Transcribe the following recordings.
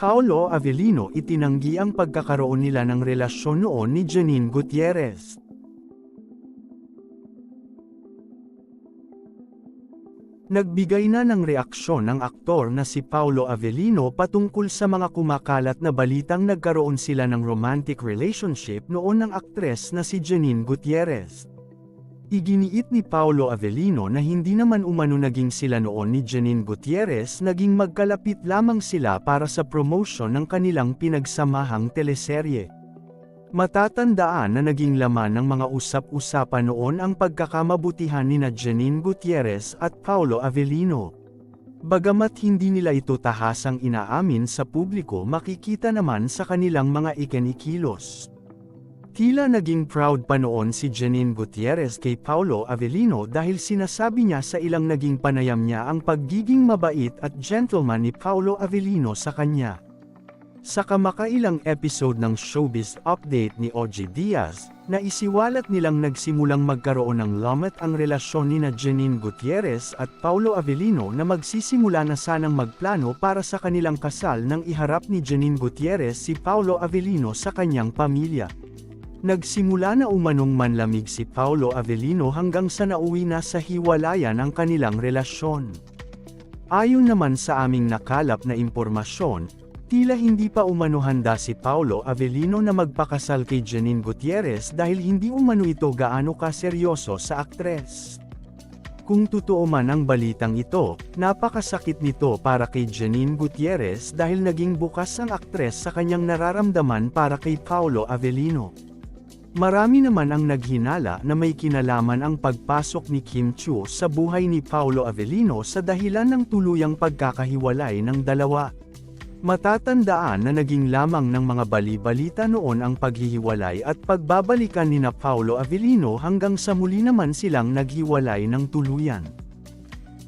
Paolo Avellino itinanggi ang pagkakaroon nila ng relasyon noon ni Janine Gutierrez. Nagbigay na ng reaksyon ang aktor na si Paolo Avellino patungkol sa mga kumakalat na balitang nagkaroon sila ng romantic relationship noon ng aktres na si Janine Gutierrez. Iginiit ni Paolo Avellino na hindi naman umano naging sila noon ni Janine Gutierrez, naging magkalapit lamang sila para sa promotion ng kanilang pinagsamahang teleserye. Matatandaan na naging laman ng mga usap-usapan noon ang pagkakamabutihan nina Janine Gutierrez at Paolo Avellino. Bagamat hindi nila ito tahasang inaamin sa publiko, makikita naman sa kanilang mga ikinikilos. Tila naging proud pa noon si Janine Gutierrez kay Paolo Avellino dahil sinasabi niya sa ilang naging panayam niya ang pagiging mabait at gentleman ni Paolo Avellino sa kanya. Sa kamakailang episode ng Showbiz Update ni OG Diaz, naisiwalat nilang nagsimulang magkaroon ng lamat ang relasyon nina Janine Gutierrez at Paolo Avellino na magsisimula na sanang magplano para sa kanilang kasal nang iharap ni Janine Gutierrez si Paolo Avellino sa kanyang pamilya. Nagsimula na umanong manlamig si Paolo Avellino hanggang sa nauwi na sa hiwalayan ang kanilang relasyon. Ayon naman sa aming nakalap na impormasyon, tila hindi pa umano handa si Paolo Avellino na magpakasal kay Janine Gutierrez dahil hindi umano ito gaano kaseryoso sa aktres. Kung totoo man ang balitang ito, napakasakit nito para kay Janine Gutierrez dahil naging bukas ang aktres sa kanyang nararamdaman para kay Paolo Avellino. Marami naman ang naghinala na may kinalaman ang pagpasok ni Kim Chiu sa buhay ni Paolo Avellino sa dahilan ng tuluyang pagkakahiwalay ng dalawa. Matatandaan na naging lamang ng mga bali-balita noon ang paghihiwalay at pagbabalikan nina Paolo Avellino hanggang sa muli naman silang naghiwalay ng tuluyan.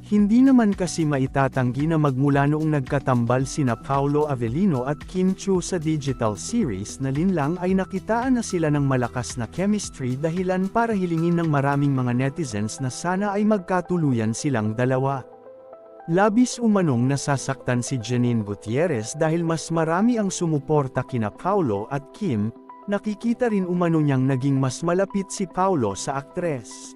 Hindi naman kasi maitatanggi na magmula noong nagkatambal sina Paolo Avellino at Kim Chiu sa digital series na Linlang ay nakitaan na sila ng malakas na chemistry, dahilan para hilingin ng maraming mga netizens na sana ay magkatuluyan silang dalawa. Labis umanong nasasaktan si Janine Gutierrez dahil mas marami ang sumuporta kina Paolo at Kim, nakikita rin umano niyang naging mas malapit si Paolo sa aktres.